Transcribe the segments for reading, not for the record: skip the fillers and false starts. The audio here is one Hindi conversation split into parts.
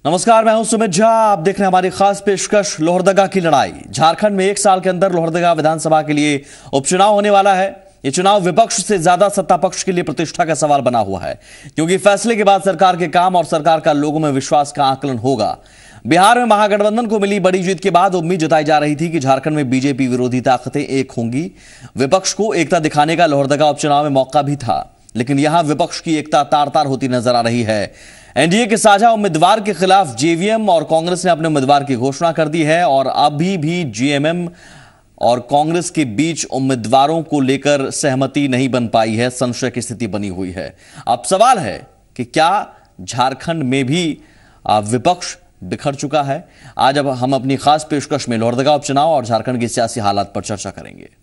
नमस्कार, मैं हूं सुमित झा। आप देख रहे हैं हमारी खास पेशकश लोहरदगा की लड़ाई। झारखंड में 1 साल के अंदर लोहरदगा विधानसभा के लिए उपचुनाव होने वाला है। यह चुनाव विपक्ष से ज्यादा सत्ता पक्ष के लिए प्रतिष्ठा का सवाल बना हुआ है, क्योंकि फैसले के बाद सरकार के काम और सरकार का लोगों में विश्वास का आकलन होगा। बिहार में महागठबंधन को मिली बड़ी जीत के बाद उम्मीद जताई जा रही थी कि झारखंड में बीजेपी विरोधी ताकतें एक होंगी। विपक्ष को एकता दिखाने का लोहरदगा उपचुनाव में मौका भी था, लेकिन यहां विपक्ष की एकता तार तार होती नजर आ रही है। एनडीए के साझा उम्मीदवार के खिलाफ जेवीएम और कांग्रेस ने अपने उम्मीदवार की घोषणा कर दी है और अभी भी जेएमएम और कांग्रेस के बीच उम्मीदवारों को लेकर सहमति नहीं बन पाई है। संशय की स्थिति बनी हुई है। अब सवाल है कि क्या झारखंड में भी विपक्ष बिखर चुका है? आज अब हम अपनी खास पेशकश में लोहरदगा उपचुनाव और झारखंड के सियासी हालात पर चर्चा करेंगे।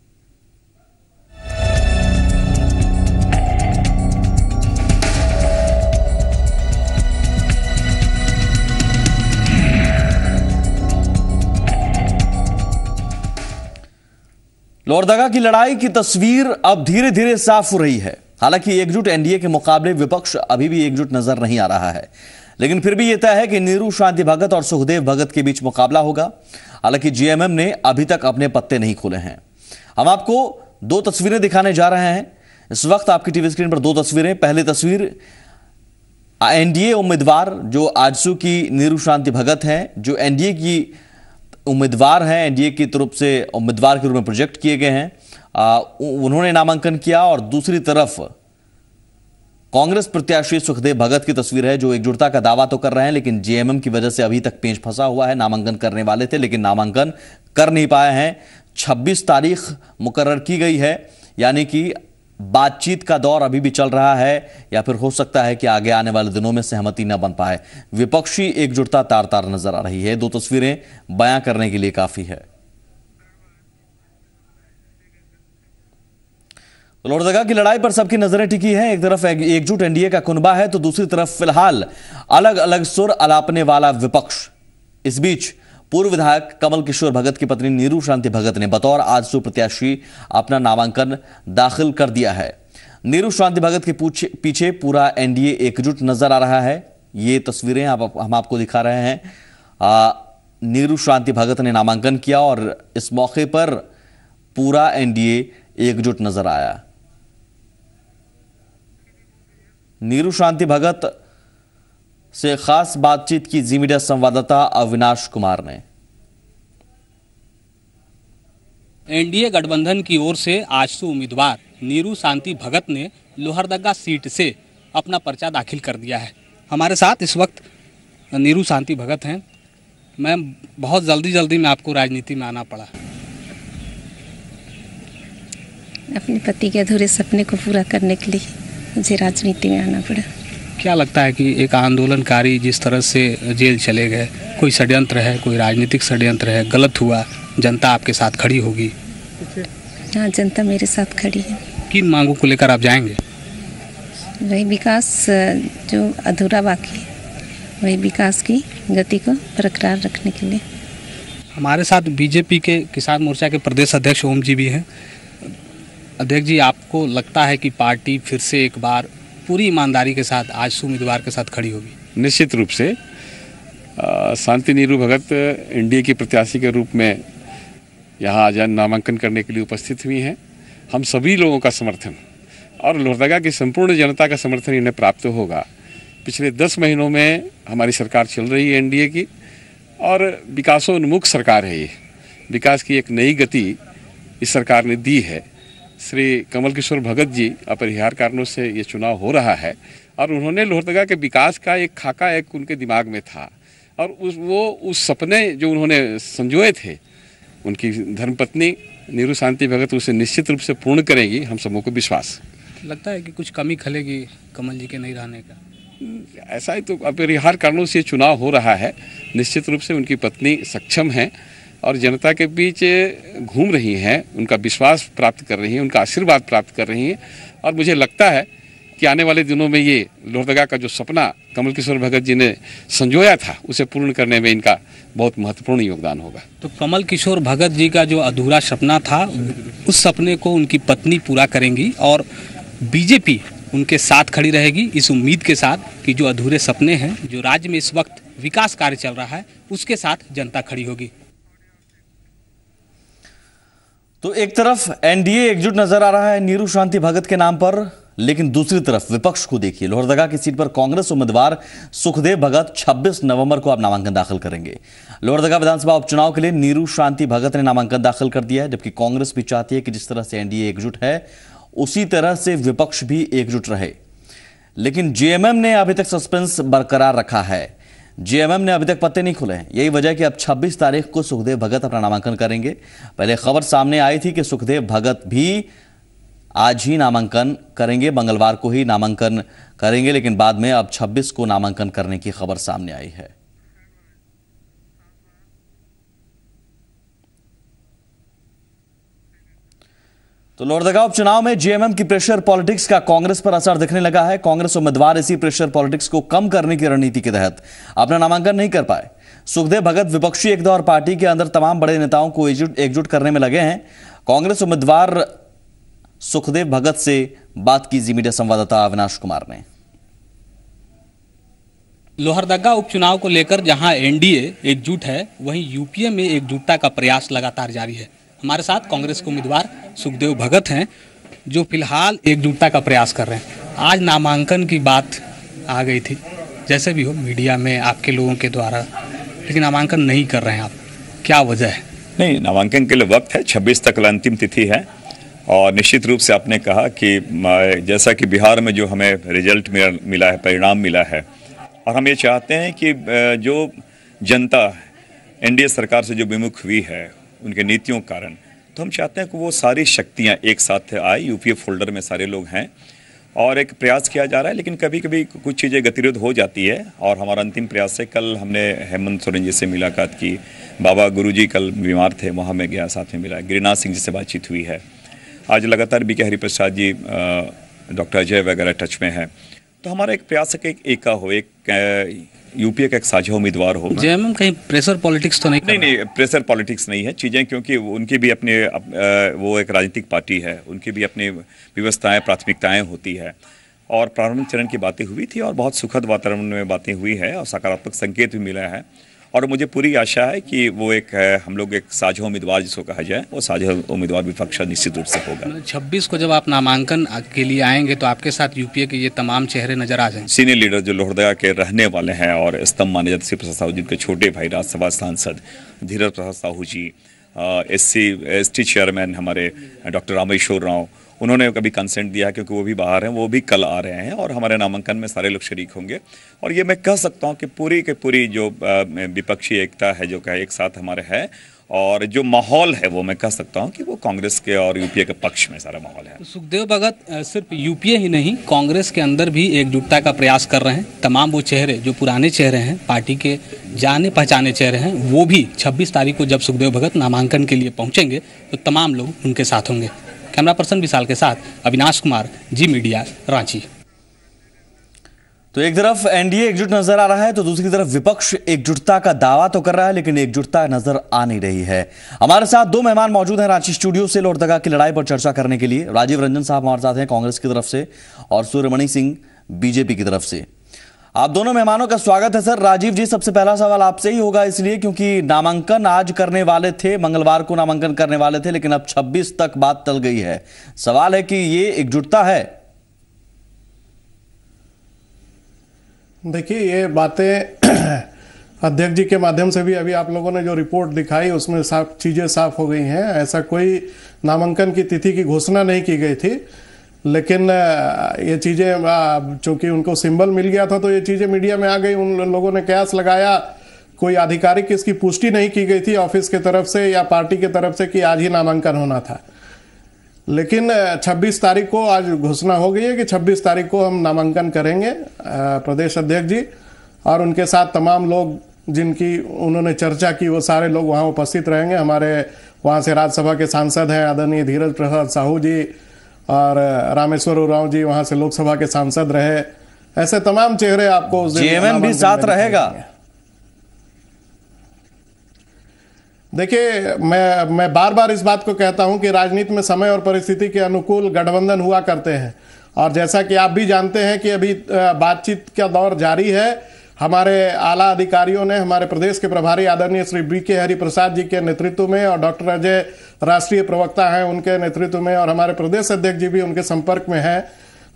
लोहरदगा की लड़ाई की तस्वीर अब धीरे धीरे साफ हो रही है। हालांकि एकजुट एनडीए के मुकाबले विपक्ष अभी भी एकजुट नजर नहीं आ रहा है, लेकिन फिर भी यह तय है कि नीरू शांति भगत और सुखदेव भगत के बीच मुकाबला होगा। हालांकि जेएमएम ने अभी तक अपने पत्ते नहीं खोले हैं। हम आपको 2 तस्वीरें दिखाने जा रहे हैं। इस वक्त आपकी टीवी स्क्रीन पर 2 तस्वीरें। पहली तस्वीर एनडीए उम्मीदवार जो आजसू की नीरू शांति भगत हैं, जो एनडीए की उम्मीदवार हैं, एनडीए की तरफ से उम्मीदवार के रूप में प्रोजेक्ट किए गए हैं। उन्होंने नामांकन किया। और दूसरी तरफ कांग्रेस प्रत्याशी सुखदेव भगत की तस्वीर है, जो एकजुटता का दावा तो कर रहे हैं, लेकिन जेएमएम की वजह से अभी तक पेंच फंसा हुआ है। नामांकन करने वाले थे, लेकिन नामांकन कर नहीं पाए हैं। 26 तारीख मुकर्रर की गई है, यानी कि बातचीत का दौर अभी भी चल रहा है, या फिर हो सकता है कि आगे आने वाले दिनों में सहमति न बन पाए। विपक्षी एकजुटता तार तार नजर आ रही है। 2 तस्वीरें बयां करने के लिए काफी है। लोहरदगा की लड़ाई पर सबकी नजरें टिकी हैं। एक तरफ एकजुट एनडीए का कुनबा है, तो दूसरी तरफ फिलहाल अलग अलग सुर अलापने वाला विपक्ष। इस बीच पूर्व विधायक कमल किशोर भगत की पत्नी नीरू शांति भगत ने बतौर आजसू प्रत्याशी अपना नामांकन दाखिल कर दिया है। नीरू शांति भगत के पीछे पूरा एनडीए एकजुट नजर आ रहा है। ये तस्वीरें हम आपको दिखा रहे हैं। नीरू शांति भगत ने नामांकन किया और इस मौके पर पूरा एनडीए एकजुट नजर आया। नीरू शांति भगत से खास बातचीत की जी मीडिया संवाददाता अविनाश कुमार ने। एनडीए गठबंधन की ओर से आजसू उम्मीदवार नीरू शांति भगत ने लोहरदगा सीट से अपना पर्चा दाखिल कर दिया है। हमारे साथ इस वक्त नीरू शांति भगत हैं। मैं बहुत जल्दी में आपको राजनीति में आना पड़ा। अपने पति के अधूरे सपने को पूरा करने के लिए मुझे राजनीति में आना पड़ा। क्या लगता है कि एक आंदोलनकारी जिस तरह से जेल चले गए, कोई षड्यंत्र है, कोई राजनीतिक षड्यंत्र है, गलत हुआ, जनता आपके साथ खड़ी होगी? हाँ, जनता मेरे साथ खड़ी है। किन मांगों को लेकर आप जाएंगे? वही विकास जो अधूरा बाकी है, वही विकास की गति को बरकरार रखने के लिए। हमारे साथ बीजेपी के किसान मोर्चा के प्रदेश अध्यक्ष ओम जी भी हैं। अध्यक्ष जी, आपको लगता है कि पार्टी फिर से एक बार पूरी ईमानदारी के साथ आजसू उम्मीदवार के साथ खड़ी होगी? निश्चित रूप से शांति नीरू भगत एनडीए की प्रत्याशी के रूप में यहाँ आज नामांकन करने के लिए उपस्थित हुई हैं। हम सभी लोगों का समर्थन और लोहरदगा की संपूर्ण जनता का समर्थन इन्हें प्राप्त होगा। पिछले 10 महीनों में हमारी सरकार चल रही है एनडीए की, और विकासोन्मुख सरकार है। ये विकास की एक नई गति इस सरकार ने दी है। श्री कमल किशोर भगत जी अपरिहार कारणों से ये चुनाव हो रहा है, और उन्होंने लोहरदगा के विकास का एक खाका एक उनके दिमाग में था, और उस सपने जो उन्होंने संजोए थे, उनकी धर्मपत्नी नीरू शांति भगत उसे निश्चित रूप से पूर्ण करेंगी। हम सबों को विश्वास। लगता है कि कुछ कमी खलेगी कमल जी के नहीं रहने का? ऐसा ही तो अपरिहार कारणों से चुनाव हो रहा है। निश्चित रूप से उनकी पत्नी सक्षम हैं और जनता के बीच घूम रही हैं, उनका विश्वास प्राप्त कर रही हैं, उनका आशीर्वाद प्राप्त कर रही हैं। और मुझे लगता है कि आने वाले दिनों में ये लोहरदगा का जो सपना कमल किशोर भगत जी ने संजोया था, उसे पूर्ण करने में इनका बहुत महत्वपूर्ण योगदान होगा। तो कमल किशोर भगत जी का जो अधूरा सपना था, उस सपने को उनकी पत्नी पूरा करेंगी और बीजेपी उनके साथ खड़ी रहेगी, इस उम्मीद के साथ कि जो अधूरे सपने हैं, जो राज्य में इस वक्त विकास कार्य चल रहा है उसके साथ जनता खड़ी होगी। तो एक तरफ एनडीए एकजुट नजर आ रहा है नीरू शांति भगत के नाम पर, लेकिन दूसरी तरफ विपक्ष को देखिए। लोहरदगा की सीट पर कांग्रेस उम्मीदवार सुखदेव भगत 26 नवंबर को अब नामांकन दाखिल करेंगे। लोहरदगा विधानसभा उपचुनाव के लिए नीरू शांति भगत ने नामांकन दाखिल कर दिया है, जबकि कांग्रेस भी चाहती है कि जिस तरह से एनडीए एकजुट है उसी तरह से विपक्ष भी एकजुट रहे। लेकिन जेएमएम ने अभी तक सस्पेंस बरकरार रखा है। जेएमएम ने अभी तक पत्ते नहीं खुले हैं। यही वजह कि अब 26 तारीख को सुखदेव भगत अपना नामांकन करेंगे। पहले खबर सामने आई थी कि सुखदेव भगत भी आज ही नामांकन करेंगे, मंगलवार को ही नामांकन करेंगे, लेकिन बाद में अब 26 को नामांकन करने की खबर सामने आई है। तो लोहरदगा उपचुनाव में जेएमएम की प्रेशर पॉलिटिक्स का कांग्रेस पर असर दिखने लगा है। कांग्रेस उम्मीदवार इसी प्रेशर पॉलिटिक्स को कम करने की रणनीति के तहत अपना नामांकन नहीं कर पाए। सुखदेव भगत विपक्षी एकता और पार्टी के अंदर तमाम बड़े नेताओं को एकजुट करने में लगे हैं। कांग्रेस उम्मीदवार सुखदेव भगत से बात की मीडिया संवाददाता अविनाश कुमार ने। लोहरदगा उपचुनाव को लेकर जहां एनडीए एकजुट है, वहीं यूपीए में एकजुटता का प्रयास लगातार जारी है। हमारे साथ कांग्रेस के उम्मीदवार सुखदेव भगत हैं, जो फिलहाल एकजुटता का प्रयास कर रहे हैं। आज नामांकन की बात आ गई थी, जैसे भी हो मीडिया में आपके लोगों के द्वारा, लेकिन नामांकन नहीं कर रहे हैं आप, क्या वजह है? नहीं, नामांकन के लिए वक्त है, 26 तक अंतिम तिथि है। और निश्चित रूप से आपने कहा कि जैसा कि बिहार में जो हमें रिजल्ट मिला है, परिणाम मिला है, और हम ये चाहते हैं कि जो जनता एनडीए सरकार से जो विमुख हुई है उनके नीतियों के कारण, तो हम चाहते हैं कि वो सारी शक्तियां एक साथ आए। यूपीए फोल्डर में सारे लोग हैं और एक प्रयास किया जा रहा है, लेकिन कभी कभी कुछ चीज़ें गतिरोध हो जाती है। और हमारा अंतिम प्रयास है, कल हमने हेमंत सोरेन जी से मुलाकात की, बाबा गुरुजी कल बीमार थे, वहाँ में गया, साथ में मिला, गिरिनाथ सिंह जी से बातचीत हुई है। आज लगातार बीके हरिप्रसाद जी, डॉक्टर अजय वगैरह टच में है। तो हमारा एक प्रयास है कि एका हो, एक यूपीए का एक साझा उम्मीदवार हो। जेएमएम कहीं प्रेशर पॉलिटिक्स तो नहीं प्रेशर पॉलिटिक्स नहीं है चीज़ें, क्योंकि उनकी भी अपने वो एक राजनीतिक पार्टी है, उनकी भी अपनी व्यवस्थाएं, प्राथमिकताएं होती है। और प्रारंभिक चरण की बातें हुई थी और बहुत सुखद वातावरण में बातें हुई है और सकारात्मक संकेत भी मिला है। और मुझे पूरी आशा है कि वो एक हम लोग एक साझा उम्मीदवार जिसको कहा जाए, वो साझा उम्मीदवार विपक्ष निश्चित रूप से होगा। 26 को जब आप नामांकन के लिए आएंगे तो आपके साथ यूपीए के ये तमाम चेहरे नजर आ जाएंगे। सीनियर लीडर जो लोहरदगा के रहने वाले हैं और स्तंभ माने जाते श्री प्रसाद साहू जी के छोटे भाई, राज्यसभा सांसद धीरज प्रसाद साहू जी, ST चेयरमैन हमारे डॉक्टर रामेश्वर राव, उन्होंने कभी कंसेंट दिया क्योंकि वो भी बाहर हैं, वो भी कल आ रहे हैं और हमारे नामांकन में सारे लोग शरीक होंगे। और ये मैं कह सकता हूँ कि पूरी के पूरी जो विपक्षी एकता है जो एक साथ हमारे है, और जो माहौल है वो मैं कह सकता हूँ कि वो कांग्रेस के और यूपीए के पक्ष में सारा माहौल है। तो सुखदेव भगत सिर्फ यूपीए ही नहीं, कांग्रेस के अंदर भी एकजुटता का प्रयास कर रहे हैं। तमाम वो चेहरे जो पुराने चेहरे हैं, पार्टी के जाने पहचाने चेहरे हैं, वो भी 26 तारीख को जब सुखदेव भगत नामांकन के लिए पहुंचेंगे तो तमाम लोग उनके साथ होंगे। कैमरा पर्सन विशाल के साथ अविनाश कुमार, जी मीडिया, रांची। तो एक तरफ एनडीए एकजुट नजर आ रहा है तो दूसरी तरफ विपक्ष एकजुटता का दावा तो कर रहा है, लेकिन एकजुटता नजर आ नहीं रही है। हमारे साथ दो मेहमान मौजूद हैं रांची स्टूडियो से लोहरदगा की लड़ाई पर चर्चा करने के लिए। राजीव रंजन साहब हमारे साथ हैं कांग्रेस की तरफ से, और सूर्यमणि सिंह बीजेपी की तरफ से। आप दोनों मेहमानों का स्वागत है सर। राजीव जी, सबसे पहला सवाल आपसे ही होगा, इसलिए क्योंकि नामांकन आज करने वाले थे, मंगलवार को नामांकन करने वाले थे, लेकिन अब 26 तक बात टल गई है। सवाल है कि ये एकजुटता है? देखिए, ये बातें अध्यक्ष जी के माध्यम से भी अभी आप लोगों ने जो रिपोर्ट दिखाई उसमें चीजें साफ हो गई हैं। ऐसा कोई नामांकन की तिथि की घोषणा नहीं की गई थी, लेकिन ये चीजें चूंकि उनको सिंबल मिल गया था तो ये चीजें मीडिया में आ गई। उन लोगों ने कयास लगाया, कोई आधिकारिक इसकी पुष्टि नहीं की गई थी ऑफिस के तरफ से या पार्टी के तरफ से कि आज ही नामांकन होना था। लेकिन 26 तारीख को आज घोषणा हो गई है कि 26 तारीख को हम नामांकन करेंगे। प्रदेश अध्यक्ष जी और उनके साथ तमाम लोग जिनकी उन्होंने चर्चा की वो सारे लोग वहाँ उपस्थित रहेंगे। हमारे वहाँ से राज्यसभा के सांसद हैं आदरणीय धीरज प्रसाद साहू जी, और रामेश्वर उरांव जी वहाँ से लोकसभा के सांसद रहे। ऐसे तमाम चेहरे आपको उस दिन जेएमएम भी साथ रहेगा। देखिए, मैं बार बार इस बात को कहता हूं कि राजनीति में समय और परिस्थिति के अनुकूल गठबंधन हुआ करते हैं, और जैसा कि आप भी जानते हैं कि अभी बातचीत का दौर जारी है हमारे आला अधिकारियों ने, हमारे प्रदेश के प्रभारी आदरणीय श्री BK हरिप्रसाद जी के नेतृत्व में और डॉक्टर अजय राष्ट्रीय प्रवक्ता हैं उनके नेतृत्व में और हमारे प्रदेश अध्यक्ष जी भी उनके संपर्क में हैं,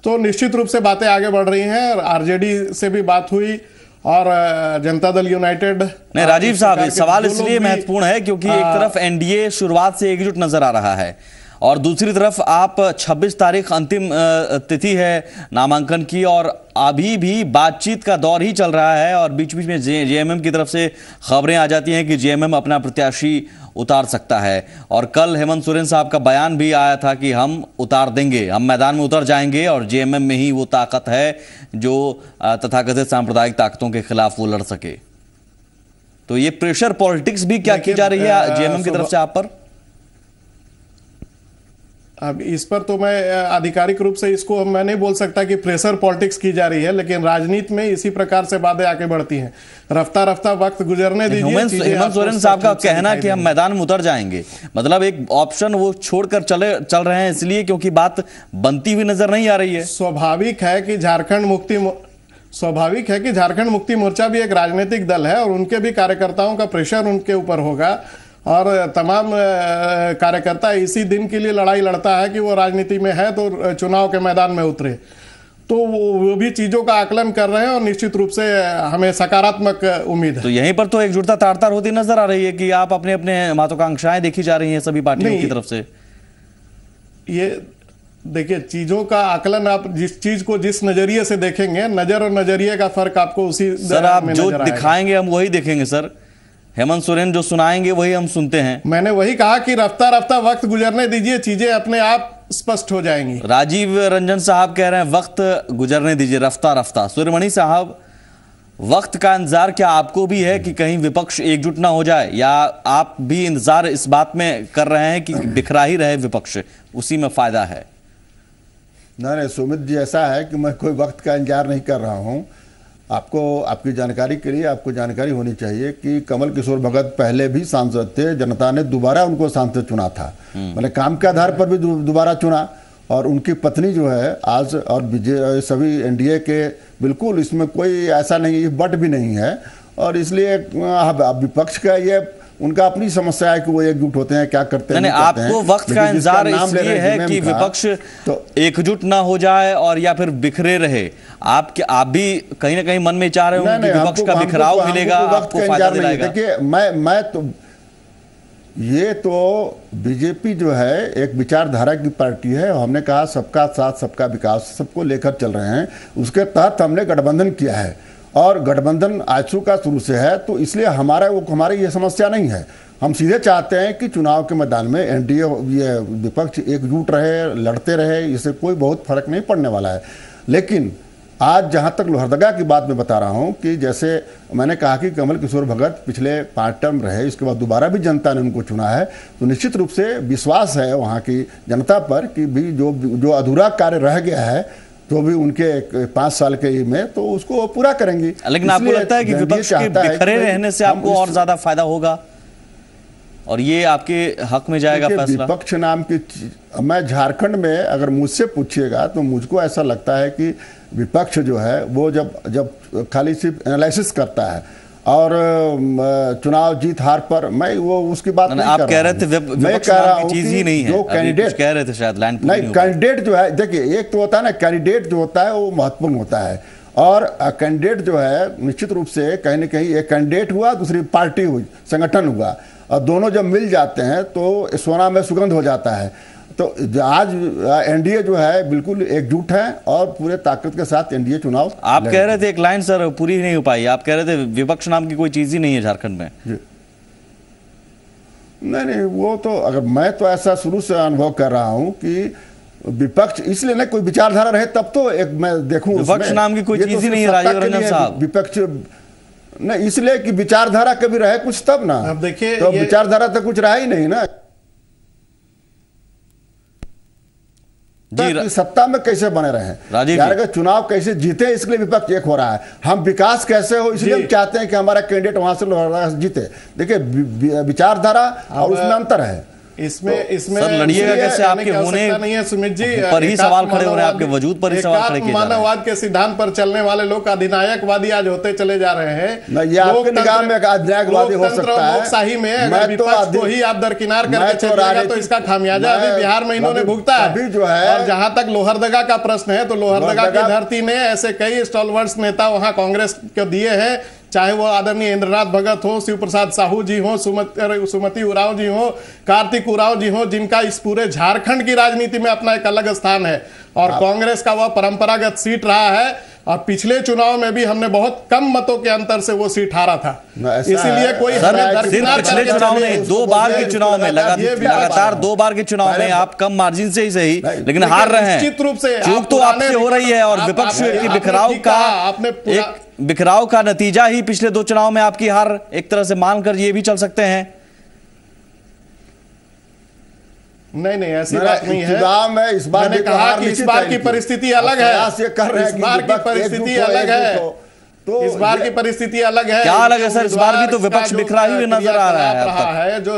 तो निश्चित रूप से बातें आगे बढ़ रही हैं। RJD से भी बात हुई और जनता दल यूनाइटेड। नहीं राजीव साहब, सवाल इसलिए महत्वपूर्ण है क्योंकि एक तरफ NDA शुरुआत से एकजुट नजर आ रहा है और दूसरी तरफ आप 26 तारीख अंतिम तिथि है नामांकन की और अभी भी बातचीत का दौर ही चल रहा है और बीच बीच में JMM की तरफ से खबरें आ जाती हैं कि JMM अपना प्रत्याशी उतार सकता है और कल हेमंत सोरेन साहब का बयान भी आया था कि हम उतार देंगे, हम मैदान में उतर जाएंगे और JMM में ही वो ताकत है जो तथाकथित सांप्रदायिक ताकतों के खिलाफ वो लड़ सके। तो ये प्रेशर पॉलिटिक्स भी क्या की जा रही है JMM की तरफ से आप पर? अब इस पर तो मैं आधिकारिक रूप से इसको मैं नहीं बोल सकता कि प्रेशर पॉलिटिक्स की जा रही है, लेकिन राजनीति में इसी प्रकार से बातें आगे बढ़ती हैं। रफ्ता रफ्ता वक्त गुजरने दीजिए। हेमंत सोरेन साहब का कहना कि हम मैदान में उतर जाएंगे, मतलब एक ऑप्शन वो छोड़कर चल रहे हैं इसलिए क्योंकि बात बनती हुई नजर नहीं आ रही है। स्वाभाविक है कि झारखंड मुक्ति मोर्चा भी एक राजनीतिक दल है और उनके भी कार्यकर्ताओं का प्रेशर उनके ऊपर होगा और तमाम कार्यकर्ता इसी दिन के लिए लड़ाई लड़ता है कि वो राजनीति में है तो चुनाव के मैदान में उतरे, तो वो भी चीजों का आकलन कर रहे हैं और निश्चित रूप से हमें सकारात्मक उम्मीद है। तो यहीं पर तो एकजुटता तार-तार होती नजर आ रही है कि आप अपने अपने महत्वाकांक्षाएं देखी जा रही हैं सभी पार्टियों की तरफ से। ये देखिए, चीजों का आकलन आप जिस चीज को जिस नजरिए से देखेंगे, नजर और नजरिए का फर्क आपको उसी सर आप जो दिखाएंगे हम वही देखेंगे सर। हेमंत सोरेन जो सुनाएंगे वही हम सुनते हैं। मैंने वही कहा कि रफ्ता रफ्ता वक्त गुजरने दीजिए, चीजें अपने आप स्पष्ट हो जाएंगी। राजीव रंजन साहब कह रहे हैं वक्त गुजरने दीजिए, रफ्ता रफ्ता। सूर्यमणि साहब, वक्त का इंतजार क्या आपको भी है कि कहीं विपक्ष एकजुट ना हो जाए, या आप भी इंतजार इस बात में कर रहे हैं कि बिखरा ही रहे विपक्ष, उसी में फायदा है? नहीं, सुमित जी, ऐसा है कि मैं कोई वक्त का इंतजार नहीं कर रहा हूं। आपको आपकी जानकारी के लिए आपको जानकारी होनी चाहिए कि कमल किशोर भगत पहले भी सांसद थे, जनता ने दोबारा उनको सांसद चुना था, मतलब काम के आधार पर भी दोबारा चुना। और उनकी पत्नी जो है आज और सभी NDA के बिल्कुल इसमें कोई ऐसा नहीं, बट भी नहीं है। और इसलिए विपक्ष का ये उनका अपनी समस्या है कि वो एकजुट होते हैं, क्या करते हैं। आपको वक्त का इंतजार इसलिए है कि विपक्ष तो एकजुट ना हो जाए और या फिर बिखरे रहे। आप भी कहीं ना कहीं मन में चाह रहे हो कि विपक्ष का बिखराव मिलेगा, आपको फायदा दिलाएगा। देखिए, मैं तो ये तो बीजेपी जो है एक विचारधारा की पार्टी है। हमने कहा सबका साथ सबका विकास, सबको लेकर चल रहे हैं, उसके तहत हमने गठबंधन किया है और गठबंधन आजसू का शुरू से है। तो इसलिए हमारी ये समस्या नहीं है। हम सीधे चाहते हैं कि चुनाव के मैदान में NDA ये विपक्ष एकजुट रहे, लड़ते रहे, इससे कोई बहुत फर्क नहीं पड़ने वाला है। लेकिन आज जहां तक लोहरदगा की बात मैं बता रहा हूं कि जैसे मैंने कहा कि कमल किशोर भगत पिछले 5 टर्म रहे, इसके बाद दोबारा भी जनता ने उनको चुना है, तो निश्चित रूप से विश्वास है वहां की जनता पर कि भी जो अधूरा कार्य रह गया है तो भी उनके 5 साल के में तो उसको पूरा करेंगे। लेकिन आपको लगता है कि विपक्ष के बिखरे रहने से आपको और ज्यादा फायदा होगा और ये आपके हक में जाएगा फैसला? विपक्ष नाम की मैं झारखंड में अगर मुझसे पूछिएगा तो मुझको ऐसा लगता है कि विपक्ष जो है वो जब खाली सिर्फ एनालिसिस करता है और चुनाव जीत हार पर मैं वो उसकी बात नहीं कर रहा हूं। आप कह रहे थे मैं कह रहा हूं चीज ही नहीं है, जो कैंडिडेट कह रहे थे शायद लैंड नहीं, कैंडिडेट जो है, देखिए एक तो होता है ना, कैंडिडेट जो होता है वो महत्वपूर्ण होता है और कैंडिडेट जो है निश्चित रूप से कहीं ना कहीं एक कैंडिडेट हुआ, दूसरी पार्टी हुई, संगठन हुआ, और दोनों जब मिल जाते हैं तो सोना में सुगंध हो जाता है। तो आज NDA जो है बिल्कुल एकजुट है और पूरे ताकत के साथ NDA चुनाव। आप कह रहे थे एक लाइन सर पूरी नहीं हो पाई, आप कह रहे थे विपक्ष नाम की कोई चीज ही नहीं है झारखंड में। नहीं, वो तो अगर मैं तो ऐसा शुरू से अनुभव कर रहा हूं कि विपक्ष इसलिए ना कोई विचारधारा रहे तब तो एक मैं देखूं विपक्ष नाम की कोई चीज ही नहीं है राजीव रंजन साहब। विपक्ष नहीं इसलिए कि विचारधारा कभी रहे कुछ तब ना। अब देखिए तो विचारधारा तो कुछ रहा ही नहीं ना जी। सत्ता में कैसे बने रहे यार, अगर चुनाव कैसे जीते इसके लिए विपक्ष एक हो रहा है। हम विकास कैसे हो इसलिए हम चाहते हैं कि हमारा कैंडिडेट वहां से जीते। देखिए विचारधारा और उसमें अंतर है। इसमें सर लड़िएगा कैसे? आपके होने नहीं है सुमित जी पर ही सवाल खड़े हो रहे हैं, आपके वजूद पर ही सवाल खड़े किए जा रहे हैं। मानववाद के सिद्धांत पर चलने वाले लोग अधिनायकवादी आज होते चले जा रहे हैं। ये आपके निगाह में अधिनायकवादी हो सकता है, लोकशाही में अगर विपक्ष को ही आप दरकिनार करके चलिएगा तो इसका खामियाजा अभी बिहार में इन्होंने भुगता है जो है। और जहां तक लोहरदगा का प्रश्न है तो लोहरदगा की धरती ने ऐसे कई स्टॉलवर्ड्स नेता वहां कांग्रेस को दिए हैं, चाहे वो आदरणीय इंद्रनाथ भगत हो, शिव प्रसाद साहू जी हो, सुमति उरांव जी हो, कार्तिक उरांव जी हो, जिनका इस पूरे झारखंड की राजनीति में अपना एक अलग स्थान है और कांग्रेस का वह परंपरागत सीट रहा है। और पिछले चुनाव में भी हमने बहुत कम मतों के अंतर से वो सीट हारा था, इसीलिए कोई पिछले चुनाव में 2 बार के चुनाव में लगातार 2 बार के चुनाव में आप कम मार्जिन से ही सही लेकिन हार रहे हैं। निश्चित रूप से चूक तो आपसे हो रही है और विपक्ष की बिखराव का नतीजा ही पिछले 2 चुनाव में आपकी हार एक तरह से मानकर ये भी चल सकते हैं। नहीं ऐसी बात नहीं है। चुनाव में इस बार मैंने कहा कि इस बार की परिस्थिति अलग है, इस बार की परिस्थिति अलग है, तो इस बार की परिस्थिति अलग है। क्या अलग है सर? इस बार भी तो विपक्ष बिखरा ही नजर आ रहा है। जो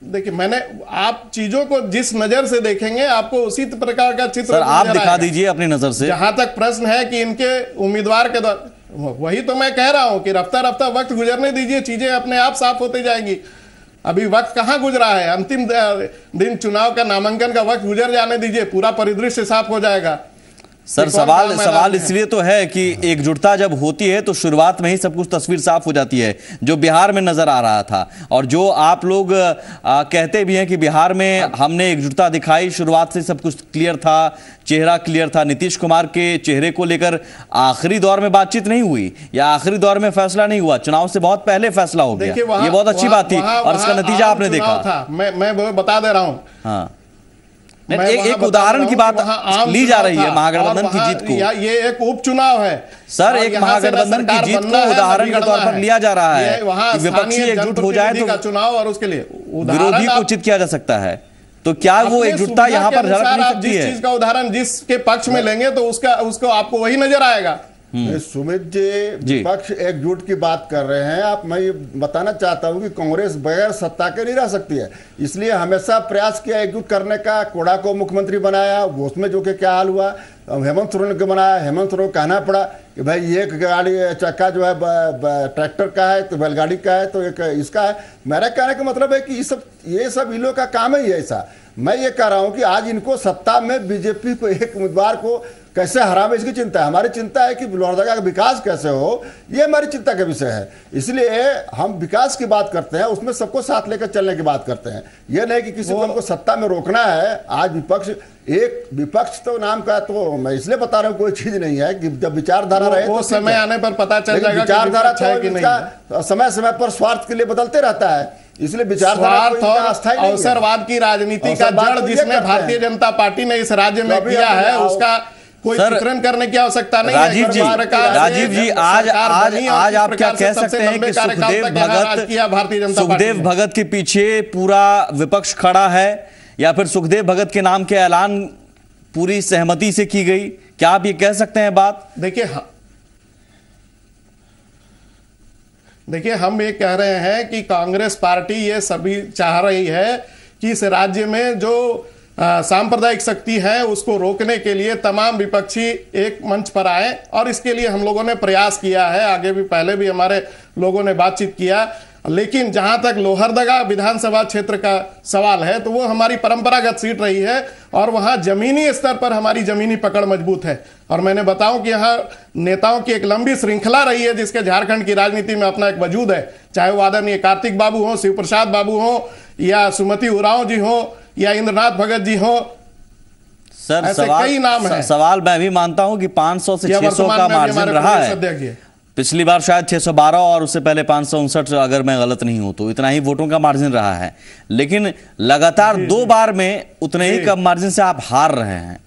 देखिए, मैंने आप चीजों को जिस नजर से देखेंगे आपको उसी प्रकार का चित्र आप दिखा दीजिए अपनी नजर से। जहां तक प्रश्न है कि इनके उम्मीदवार के द्वारा, वही तो मैं कह रहा हूं कि रफ्ता रफ्ता वक्त गुजरने दीजिए, चीजें अपने आप साफ होती जाएंगी। अभी वक्त कहां गुजरा है, अंतिम दिन चुनाव का नामांकन का वक्त गुजर जाने दीजिए, पूरा परिदृश्य साफ हो जाएगा। सर सवाल इसलिए तो है कि एकजुटता जब होती है तो शुरुआत में ही सब कुछ तस्वीर साफ हो जाती है, जो बिहार में नजर आ रहा था। और जो आप लोग कहते भी हैं कि बिहार में हमने एकजुटता दिखाई, शुरुआत से सब कुछ क्लियर था, चेहरा क्लियर था। नीतीश कुमार के चेहरे को लेकर आखिरी दौर में बातचीत नहीं हुई या आखिरी दौर में फैसला नहीं हुआ, चुनाव से बहुत पहले फैसला हो गया। ये बहुत अच्छी बात थी और इसका नतीजा आपने देखा। मैं बता दे रहा हूं। हाँ, एक उदाहरण की बात ली जा रही है महागठबंधन की जीत को। ये एक उपचुनाव है सर, एक महागठबंधन की जीत को उदाहरण के तौर पर लिया जा रहा है कि विपक्षी एकजुट हो जाए तो चुनाव और उसके लिए विरोधी को उचित किया जा सकता है। तो क्या वो एकजुटता यहाँ पर झलक नहीं सकती है? जिस चीज का उदाहरण जिसके पक्ष में लेंगे तो उसको आपको वही नजर आएगा। सुमित जी विपक्ष एकजुट की बात कर रहे हैं आप। मैं ये बताना चाहता हूं कि कांग्रेस बगैर सत्ता के नहीं रह सकती है, इसलिए हमेशा प्रयास किया एकजुट करने का। कोड़ा को मुख्यमंत्री बनाया, वो उसमें जो कि क्या हाल हुआ। हेमंत सोरेन को बनाया, हेमंत सोरेन को कहना पड़ा कि भाई एक गाड़ी चक्का जो है ट्रैक्टर का है तो बैलगाड़ी का है तो एक इसका है। मेरा कहने का मतलब है कि ये सब इन लोगों का काम ही ऐसा। मैं ये कह रहा हूं कि आज इनको सत्ता में बीजेपी को एक उम्मीदवार को कैसे हरावे इसकी चिंता है। हमारी चिंता है कि लोहरदगा का विकास कैसे हो, ये हमारी चिंता का विषय है। इसलिए हम विकास की बात करते हैं, उसमें सबको साथ लेकर चलने की बात करते हैं। ये नहीं कि किसी को हमको सत्ता में रोकना है। आज विपक्ष तो नाम का, तो मैं इसलिए बता रहा हूँ कोई चीज नहीं है कि जब विचारधारा रहे वो तो समय आने पर पता चल जाएगा। विचारधारा तो समय समय पर स्वार्थ के लिए बदलते रहता है, इसलिए विचारधारा अवसरवाद की राजनीति का जड़ जिसने भारतीय जनता पार्टी ने इस राज्य में किया है उसका कोई चित्रण करने की आवश्यकता नहीं है। राजीव जी आज आप क्या कह सकते हैं कि सुखदेव भगत के पीछे पूरा विपक्ष खड़ा है या फिर सुखदेव भगत के नाम के ऐलान पूरी सहमति से की गई? क्या आप ये कह सकते हैं बात? देखिए हम ये कह रहे हैं कि कांग्रेस पार्टी ये सभी चाह रही है कि इस राज्य में जो सांप्रदायिक शक्ति है उसको रोकने के लिए तमाम विपक्षी एक मंच पर आए और इसके लिए हम लोगों ने प्रयास किया है। आगे भी पहले भी हमारे लोगों ने बातचीत किया, लेकिन जहां तक लोहरदगा विधानसभा क्षेत्र का सवाल है तो वो हमारी परंपरागत सीट रही है और वहां जमीनी स्तर पर हमारी जमीनी पकड़ मजबूत है। और मैंने बताऊं कि यहाँ नेताओं की एक लंबी श्रृंखला रही है जिसके झारखंड की राजनीति में अपना एक वजूद है, चाहे वो आदरणीय कार्तिक बाबू हो, शिव प्रसाद बाबू हो या सुमति उरांव जी हो या इंद्रनाथ भगत जी हो। सर कई नाम है। सवाल मैं भी मानता हूं कि 500 से 600 का मार्जिन रहा है। पिछली बार शायद 612 और उससे पहले 559, अगर मैं गलत नहीं हूं तो इतना ही वोटों का मार्जिन रहा है। लेकिन लगातार 2 बार में उतने ही कम मार्जिन से आप हार रहे हैं।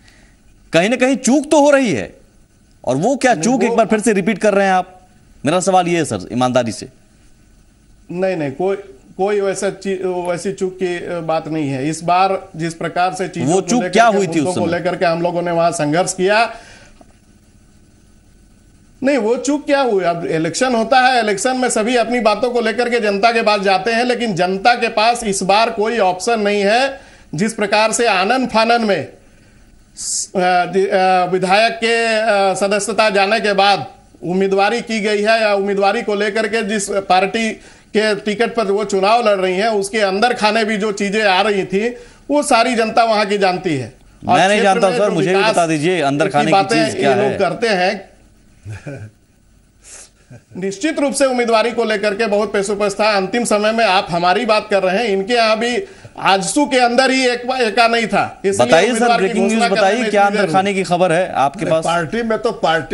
कहीं ना कहीं चूक तो हो रही है, और वो क्या चूक एक बार फिर से रिपीट कर रहे हैं आप? मेरा सवाल ये है सर, ईमानदारी से। नहीं कोई वैसी चूक की बात नहीं है। इस बार जिस प्रकार से चीजों वो चूक क्या हुई थी उस समय लेकर के हम लोगों ने वहां संघर्ष किया, नहीं, वो चूक क्या हुई? अब इलेक्शन होता है, इलेक्शन में सभी अपनी बातों को लेकर के जनता के पास जाते हैं, लेकिन जनता के पास इस बार कोई ऑप्शन नहीं है। जिस प्रकार से आनन फानन में विधायक के सदस्यता जाने के बाद उम्मीदवारी की गई है, या उम्मीदवारी को लेकर के जिस पार्टी के टिकट पर वो चुनाव लड़ रही हैं, उसके अंदर खाने भी जो चीजें आ रही थी, वो सारी जनता वहां की जानती है। मैं नहीं जानता सर, मुझे भी बता दीजिए अंदर खाने की चीज क्या है। लोग करते हैं निश्चित रूप से उम्मीदवारी को लेकर के बहुत पैसों था। अंतिम समय में आप हमारी बात कर रहे हैं, इनके यहाँ भी आजसू के अंदर ही एका नहीं था। बताइए सर, ब्रेकिंग न्यूज बताइए, क्या अंदर खाने की खबर है आपके पास? पार्टी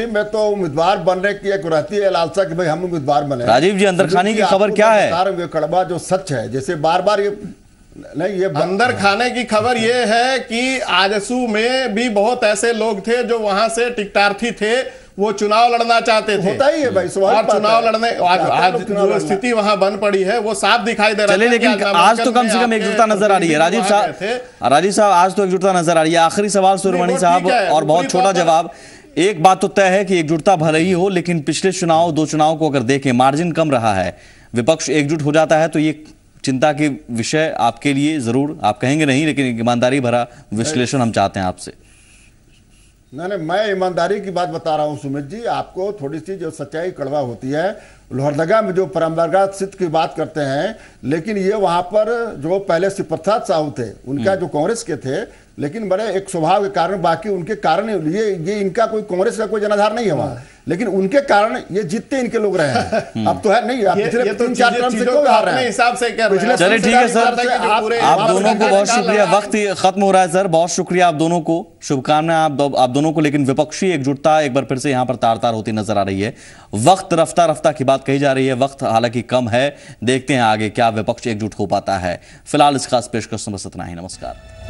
में तो उम्मीदवार बनने की एक रहती है लालसा कि भाई हम उम्मीदवार बने। राजीव जी, अंदर खाने की खबर क्या है? कड़वा जो सच है, जैसे बार बार ये नहीं, ये अंदर खाने की खबर ये है कि आजसू में भी बहुत ऐसे लोग थे जो वहां से टिकटार्थी थे, वो चुनाव लड़ना चाहते थे। होता ही है भाई, और चुनाव लड़ने आज जो स्थिति वहां बन पड़ी है वो साफ दिखाई दे रहा है। चलिए, लेकिन आज तो कम से कम एकजुटता नजर आ रही है। राजीव साहब आज तो एकजुटता नजर आ रही है। आखिरी सवाल सुरमणि साहब, और बहुत छोटा जवाब। एक बात तो तय है कि एकजुटता भले ही हो, लेकिन पिछले चुनाव, 2 चुनाव को अगर देखें, मार्जिन कम रहा है, विपक्ष एकजुट हो जाता है तो ये चिंता के विषय आपके लिए जरूर, आप कहेंगे नहीं, लेकिन ईमानदारी भरा विश्लेषण हम चाहते हैं आपसे। नहीं, मैं ईमानदारी की बात बता रहा हूं सुमित जी। आपको थोड़ी सी जो सच्चाई कड़वा होती है, लोहरदगा में जो परंपरागत सिद्ध की बात करते हैं, लेकिन ये वहां पर जो पहले शिव प्रसाद साहू थे, उनका जो कांग्रेस के थे, लेकिन बड़े एक स्वभाव के कारण, बाकी उनके कारण ये इनका कोई कांग्रेस का कोई जनाधार नहीं है वहां, लेकिन उनके कारण ये जीतते इनके लोग रहे हैं। अब तो है नहीं, पिछले 3-4 टर्म से क्यों हार रहे हैं? हिसाब से चलिए ठीक है सर, आप दोनों को बहुत शुक्रिया। वक्त खत्म हो रहा है सर, बहुत शुक्रिया आप दोनों को, शुभकामनाएं आप दोनों को। लेकिन विपक्षी एकजुटता एक बार फिर से यहां पर तार-तार होती नजर आ रही है। वक्त रफ्ता की बात कही जा रही है, वक्त हालांकि कम है। देखते हैं आगे क्या विपक्ष एकजुट हो पाता है। फिलहाल इस खास पेशकश में बस इतना ही। नमस्कार।